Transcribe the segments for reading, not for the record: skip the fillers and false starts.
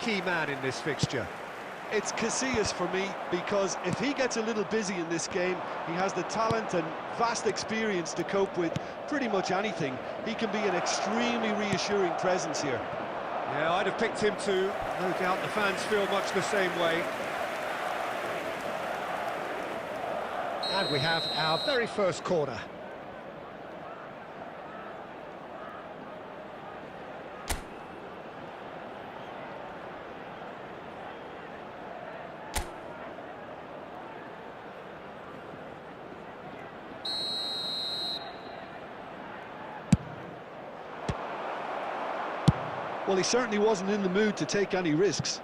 key man in this fixture? It's Casillas for me, because if he gets a little busy in this game, he has the talent and vast experience to cope with pretty much anything. He can be an extremely reassuring presence here. Yeah, I'd have picked him too. No doubt the fans feel much the same way. And we have our very first corner. Well, he certainly wasn't in the mood to take any risks.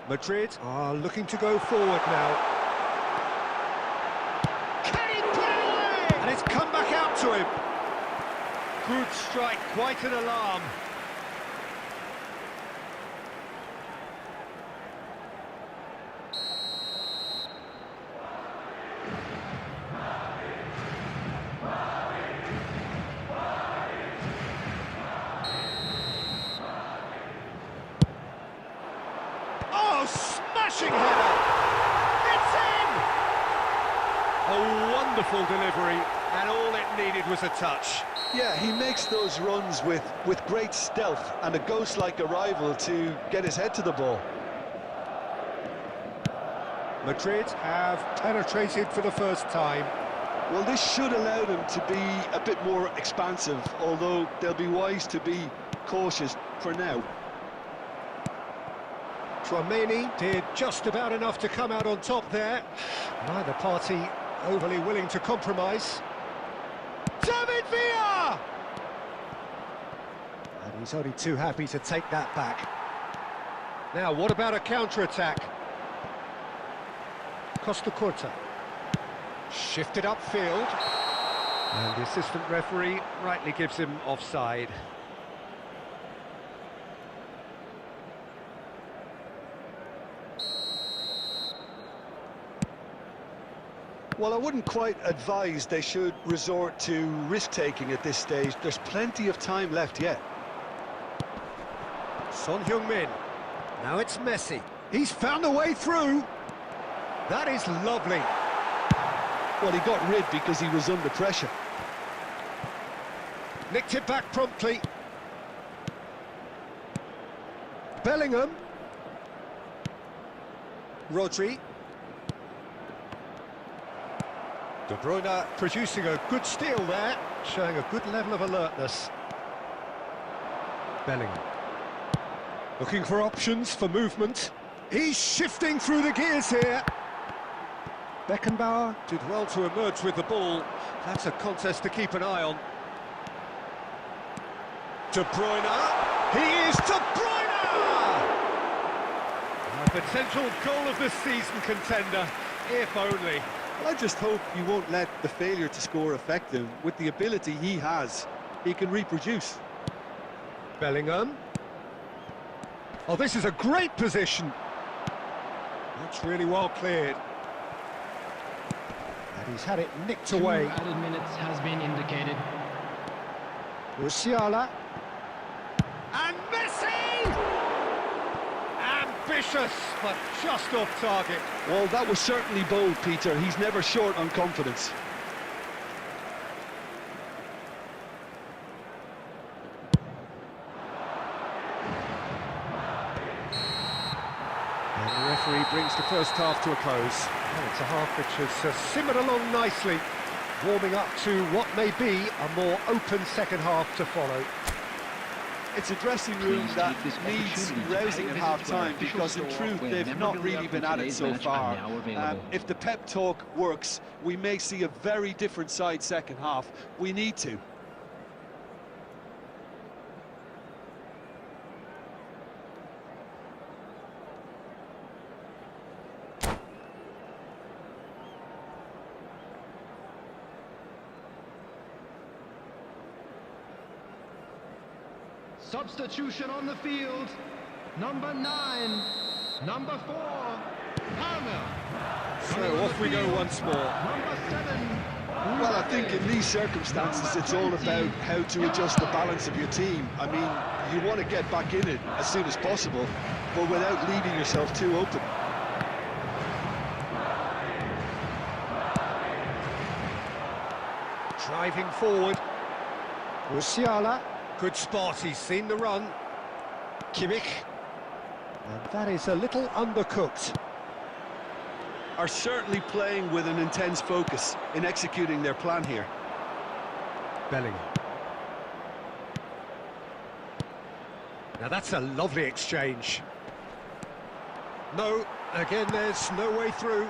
Madrid are looking to go forward now. Can he put it away? And it's come back out to him. Good strike, quite an alarm. Smashing header! It's in! A wonderful delivery, and all it needed was a touch. Yeah, he makes those runs with great stealth and a ghost-like arrival to get his head to the ball. Madrid have penetrated for the first time. Well, this should allow them to be a bit more expansive, although they'll be wise to be cautious for now. Tchouaméni did just about enough to come out on top there. Neither party overly willing to compromise. David Villa! And he's only too happy to take that back. Now, what about a counter-attack? Costa Curta. Shifted upfield. And the assistant referee rightly gives him offside. Well, I wouldn't quite advise they should resort to risk-taking at this stage. There's plenty of time left yet. Son Heung-min. Now it's Messi. He's found a way through. That is lovely. Well, he got rid because he was under pressure. Nicked it back promptly. Bellingham. Rodri. De Bruyne producing a good steal there, showing a good level of alertness. Bellingham. Looking for options for movement. He's shifting through the gears here. Beckenbauer did well to emerge with the ball. That's a contest to keep an eye on. De Bruyne. He is De Bruyne! A potential goal of the season contender, if only. Well, I just hope you won't let the failure to score affect him. With the ability he has, he can reproduce. Bellingham. Oh, this is a great position. That's really well cleared. And he's had it nicked away. 2 added minutes has been indicated. Musiala. And Messi! Ambitious, but just off target. Well, that was certainly bold, Peter. He's never short on confidence. And the referee brings the first half to a close. And it's a half which has simmered along nicely, warming up to what may be a more open second half to follow. It's a dressing room that needs rousing at half-time, because in truth they've not really been at it so far. If the pep talk works, we may see a very different side second half. We need to. Substitution on the field. Number 9, number 4, Palmer. So off we go once more. Number 7, Well, I think in these circumstances, it's all about how to adjust the balance of your team. I mean, you want to get back in it as soon as possible, but without leaving yourself too open. Driving forward. Musiala. Good spot, he's seen the run. Kimmich. And that is a little undercooked. Are certainly playing with an intense focus in executing their plan here. Bellingham. Now that's a lovely exchange. No, again there's no way through.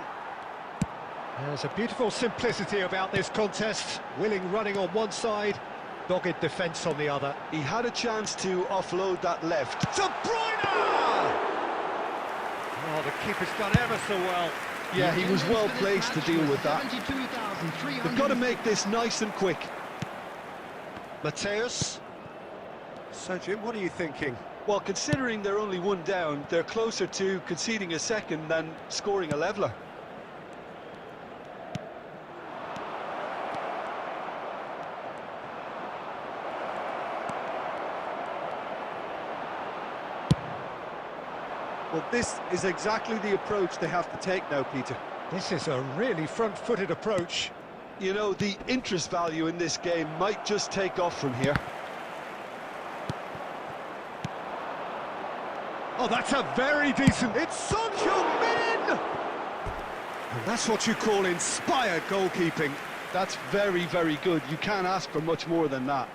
There's a beautiful simplicity about this contest. Willing running on one side, dogged defence on the other. He had a chance to offload that left. De Bruyne! Oh, the keeper's done ever so well. Yeah, he was well placed to deal with that. They've got to make this nice and quick. Mateus. So, Jim, what are you thinking? Well, considering they're only one down, they're closer to conceding a second than scoring a leveller. Well, this is exactly the approach they have to take now, Peter. This is a really front-footed approach. You know, the interest value in this game might just take off from here. Oh, that's a very decent... It's Son Heung-min! And that's what you call inspired goalkeeping. That's very, very good. You can't ask for much more than that.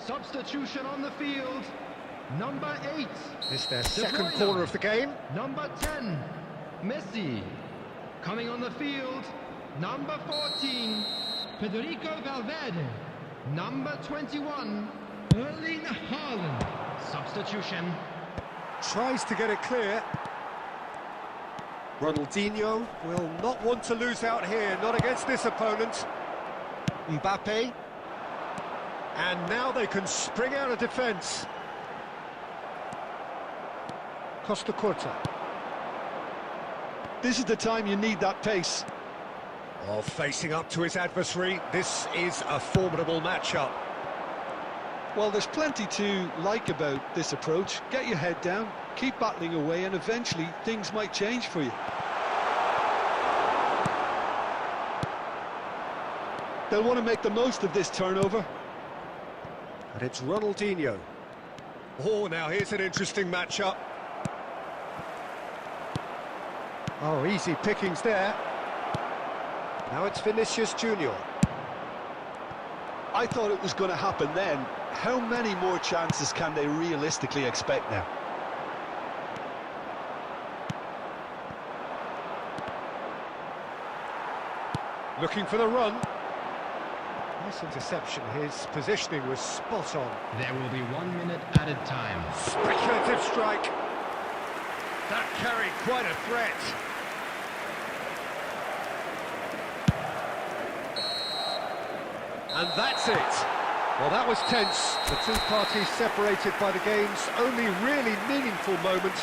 Substitution on the field. Number 8. It's their second corner of the game. Number 10, Messi. Coming on the field, number 14, Federico Valverde. Number 21, Erling Haaland. Substitution. Tries to get it clear. Ronaldinho will not want to lose out here, not against this opponent. Mbappe. And now they can spring out of defence. Costa Curta. This is the time you need that pace. Oh, facing up to his adversary, this is a formidable matchup. Well, there's plenty to like about this approach. Get your head down, keep battling away, and eventually things might change for you. They'll want to make the most of this turnover. And it's Ronaldinho. Oh, now here's an interesting matchup. Oh, easy pickings there. Now it's Vinicius Junior. I thought it was going to happen then. How many more chances can they realistically expect now? Looking for the run. Nice interception. His positioning was spot on. There will be 1 minute added time. Speculative strike. That carried quite a threat. And that's it. Well, that was tense. The two parties separated by the game's only really meaningful moment.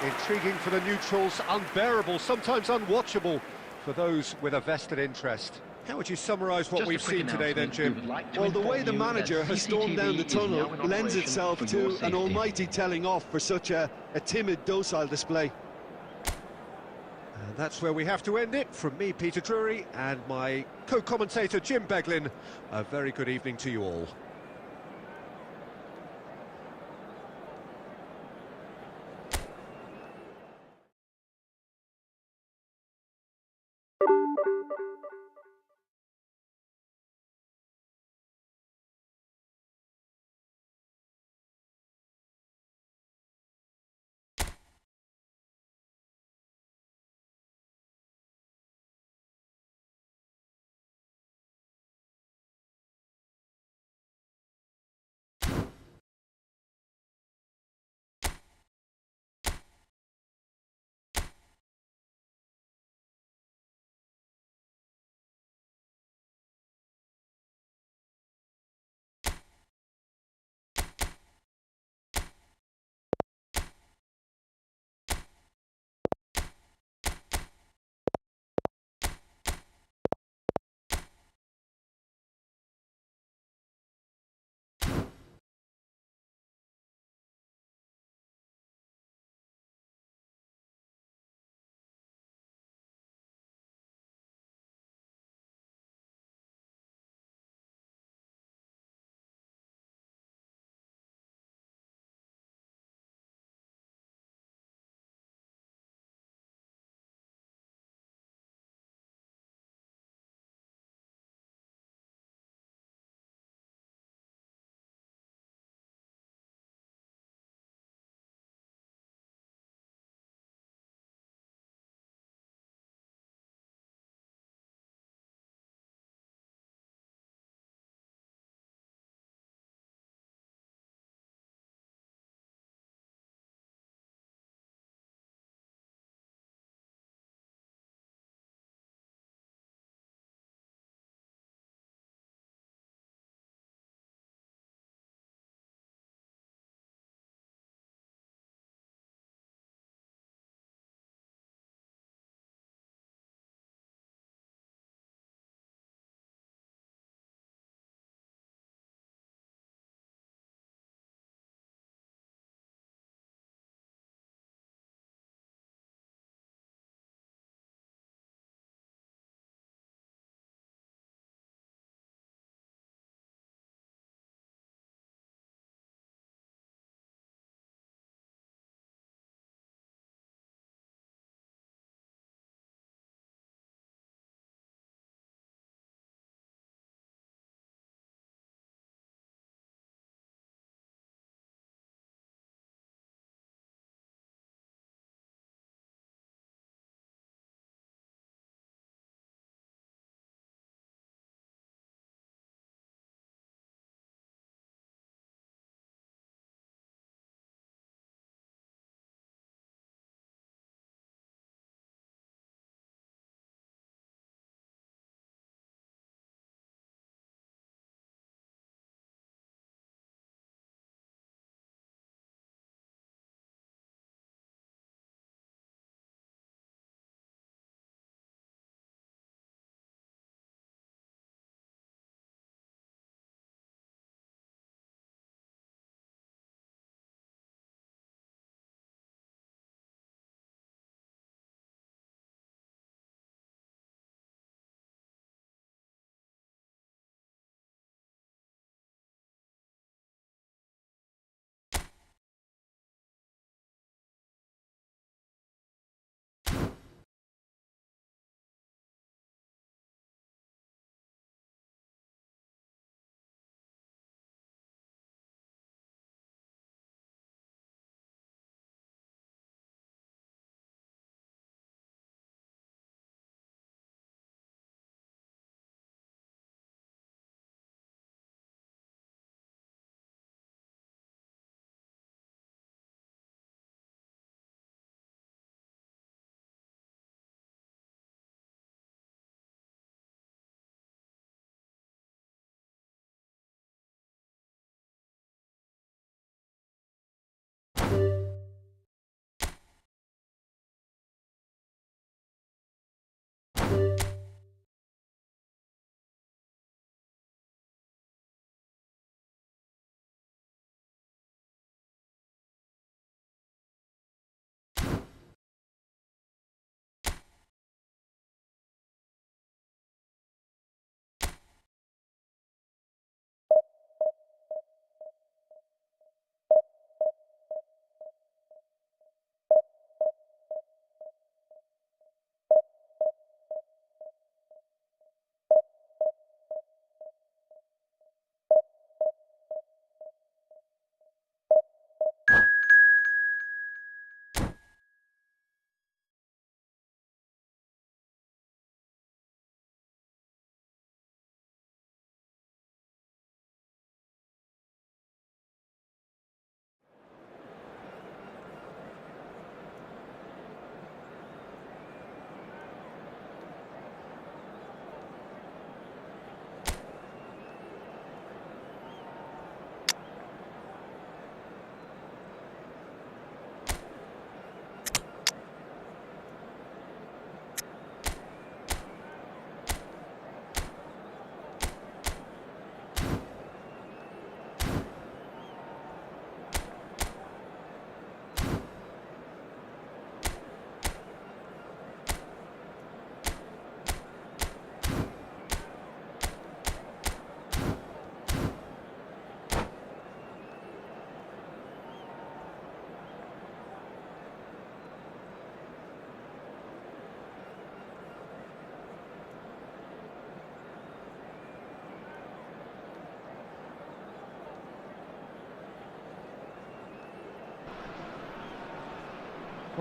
Intriguing for the neutrals, unbearable, sometimes unwatchable for those with a vested interest. How would you summarise what we've seen today then, Jim? Well, the way the manager has stormed down the tunnel lends itself to an almighty telling off for such a timid, docile display. And that's where we have to end it. From me, Peter Drury, and my co-commentator, Jim Beglin. A very good evening to you all.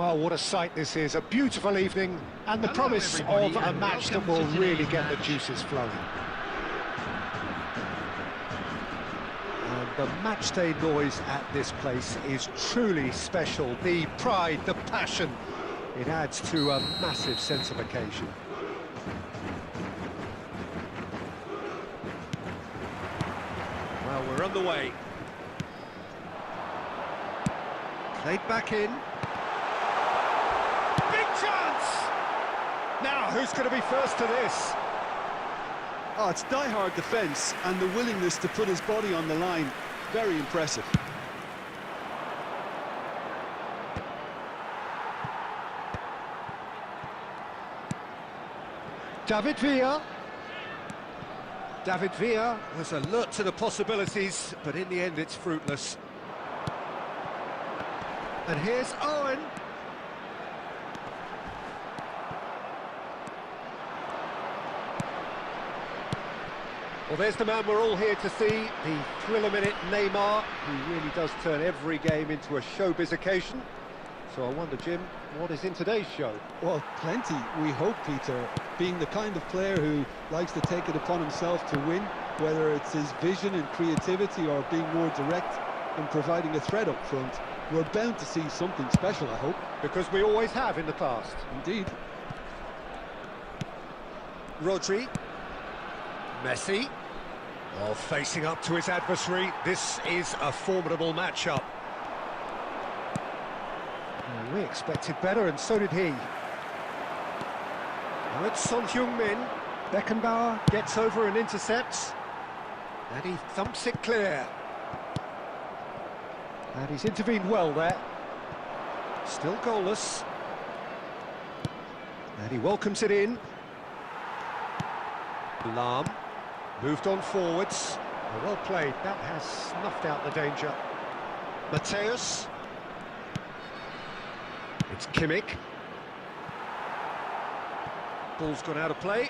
Well, what a sight this is, a beautiful evening, and the Hello, promise everybody, of a and match that welcome will to really today's get the match. juices flowing. And the match day noise at this place is truly special. The pride, the passion, it adds to a massive sense of occasion. Well, we're on the way. Played back in. Big chance! Now, who's going to be first to this? Oh, it's die-hard defence and the willingness to put his body on the line. Very impressive. David Villa. David Villa was alert to the possibilities, but in the end it's fruitless. And here's Owen. Well, there's the man we're all here to see, the thriller-minute Neymar, who really does turn every game into a showbiz occasion. So I wonder, Jim, what is in today's show? Well, plenty, we hope, Peter. Being the kind of player who likes to take it upon himself to win, whether it's his vision and creativity or being more direct and providing a threat up front, we're bound to see something special, I hope. Because we always have in the past. Indeed. Rodri. Messi. Oh, facing up to his adversary. This is a formidable matchup. Well, we expected better, and so did he. Now it's Son Heung-min. Beckenbauer gets over and intercepts. And he thumps it clear. And he's intervened well there. Still goalless. And he welcomes it in. Lahm moved on forwards. Well played. That has snuffed out the danger. Mateus. It's Kimmich. Ball's gone out of play.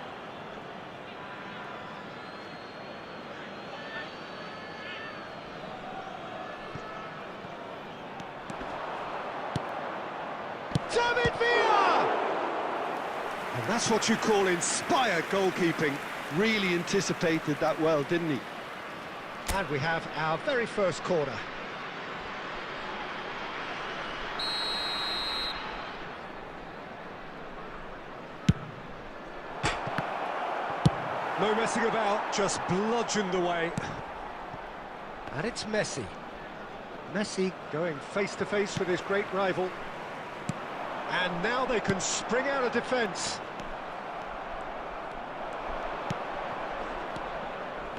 David Villa! And that's what you call inspired goalkeeping. Really anticipated that well, didn't he? And we have our very first corner. No messing about, just bludgeoned away. And it's Messi. Messi going face-to-face with his great rival. And now they can spring out of defence.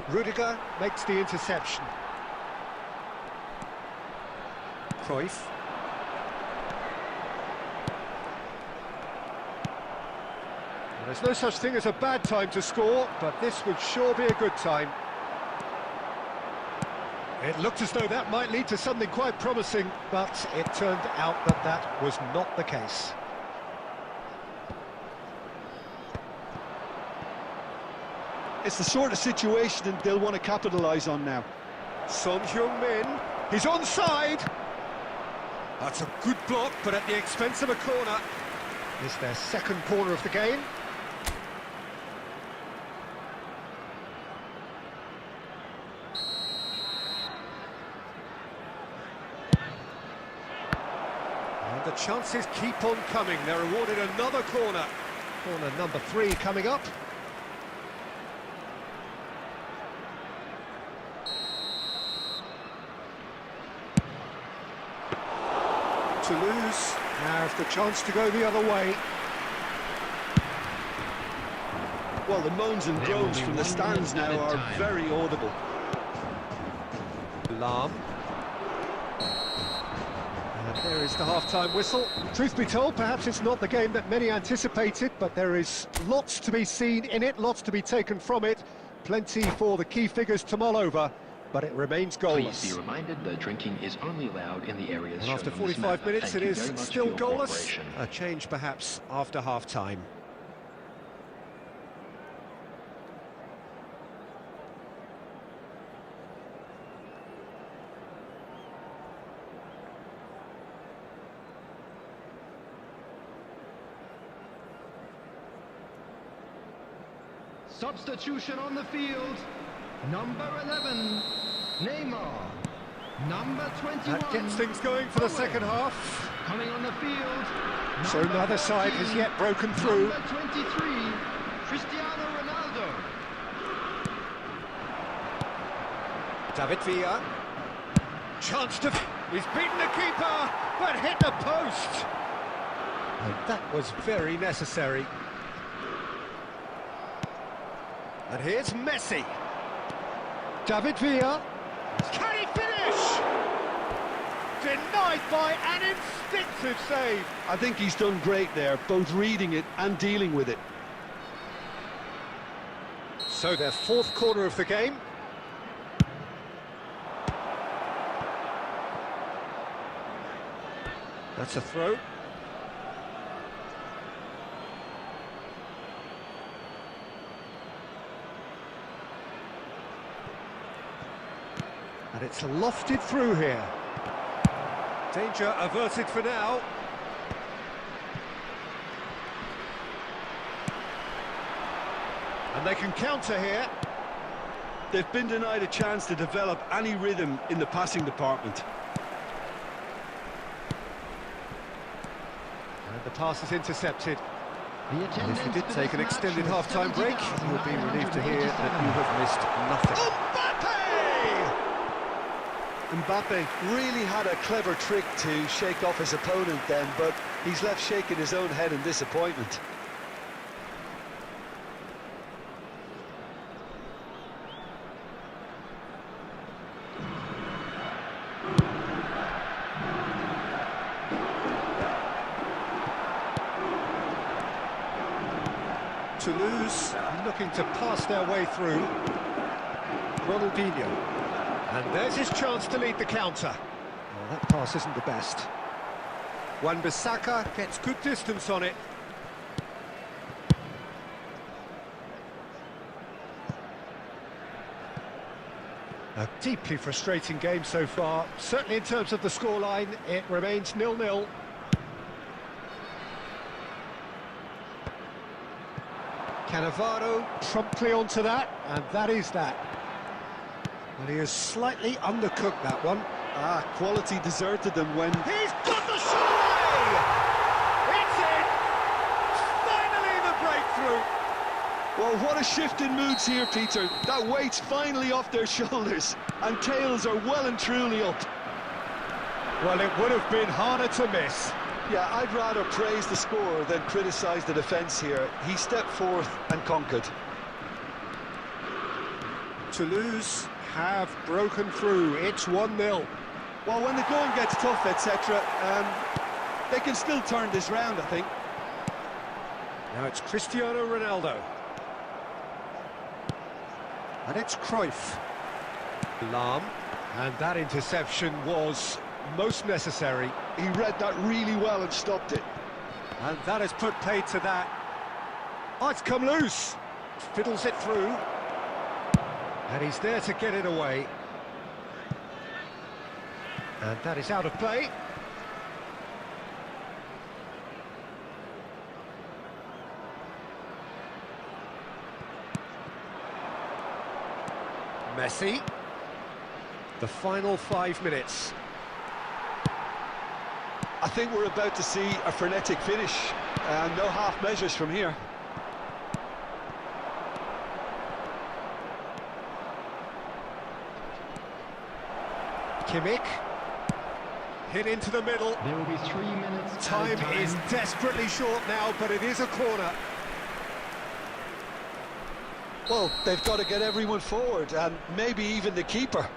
Rudiger makes the interception. Cruyff. Well, there's no such thing as a bad time to score, but this would sure be a good time. It looked as though that might lead to something quite promising, but it turned out that that was not the case. It's the sort of situation that they'll want to capitalise on now. Son Heung-min, he's onside! That's a good block, but at the expense of a corner. It's their second corner of the game. And the chances keep on coming. They're awarded another corner. Corner number 3 coming up. Toulouse have the chance to go the other way. Well, the moans and groans from the stands now are very audible. Lahm. And there is the half-time whistle. Truth be told, perhaps it's not the game that many anticipated, but there is lots to be seen in it, lots to be taken from it. Plenty for the key figures to mull over, but it remains goalless. Please be reminded that drinking is only allowed in the areas And shown after on this 45 map. minutes, Thank it you is very much still for your goalless. cooperation. A change perhaps after half-time. Substitution on the field. Number 11, Neymar. Number 21. That gets things going for the second half. Coming on the field. So neither side has yet broken through. Number 23, Cristiano Ronaldo. David Villa. Chance to... He's beaten the keeper, but hit the post. And that was very necessary. And here's Messi. David Villa. Can he finish? Denied by an instinctive save. I think he's done great there, both reading it and dealing with it. So their fourth corner of the game. That's a throw. And it's lofted through here. Danger averted for now. And they can counter here. They've been denied a chance to develop any rhythm in the passing department. And the pass is intercepted. The And if you did take an extended half-time break, you'll be relieved to hear that you have missed nothing. Mbappe really had a clever trick to shake off his opponent then, but he's left shaking his own head in disappointment. Toulouse looking to pass their way through. Ronaldinho. And there's his chance to lead the counter. Well, that pass isn't the best. Wan-Bissaka gets good distance on it. A deeply frustrating game so far. Certainly in terms of the scoreline, it remains 0-0. Cannavaro promptly onto that, and that is that. And he has slightly undercooked that one. Quality deserted them when... He's got the shot away! It's in! Finally the breakthrough! Well, what a shift in moods here, Peter. That weight's finally off their shoulders, and tails are well and truly up. Well, it would have been harder to miss. Yeah, I'd rather praise the scorer than criticise the defence here. He stepped forth and conquered. Toulouse have broken through. It's 1-0. Well, when the going gets tough, etc., they can still turn this round, I think. Now it's Cristiano Ronaldo. And it's Cruyff. Lahm. And that interception was most necessary. He read that really well and stopped it. And that has put paid to that. Oh, it's come loose. Fiddles it through. And he's there to get it away. And that is out of play. Messi. The final 5 minutes. I think we're about to see a frenetic finish. No half measures from here. Kimmich. Hit into the middle. There will be 3 minutes. Time is desperately short now, but it is a corner. Well, they've got to get everyone forward, and maybe even the keeper.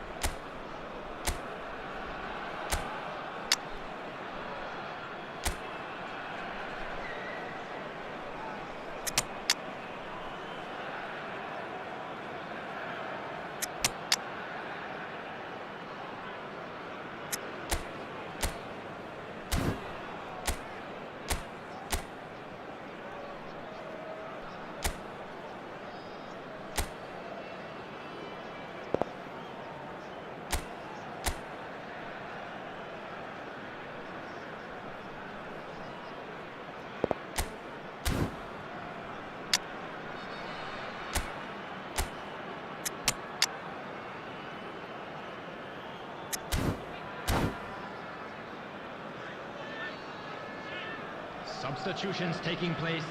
substitutions taking place.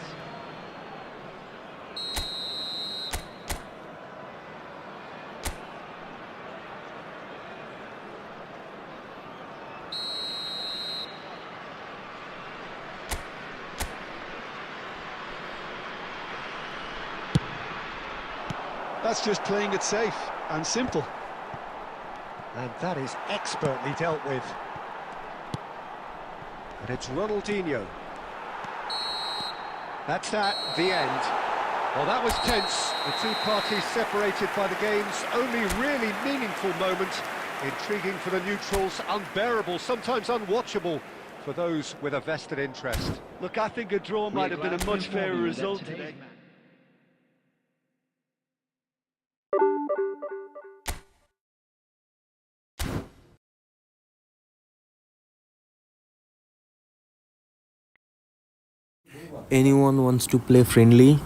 That's just playing it safe and simple. And that is expertly dealt with. And it's Ronaldinho. That's that, the end. Well, that was tense. The two parties separated by the game's only really meaningful moment. Intriguing for the neutrals, unbearable, sometimes unwatchable for those with a vested interest. Look, I think a draw might have been a much fairer result today. Anyone wants to play friendly?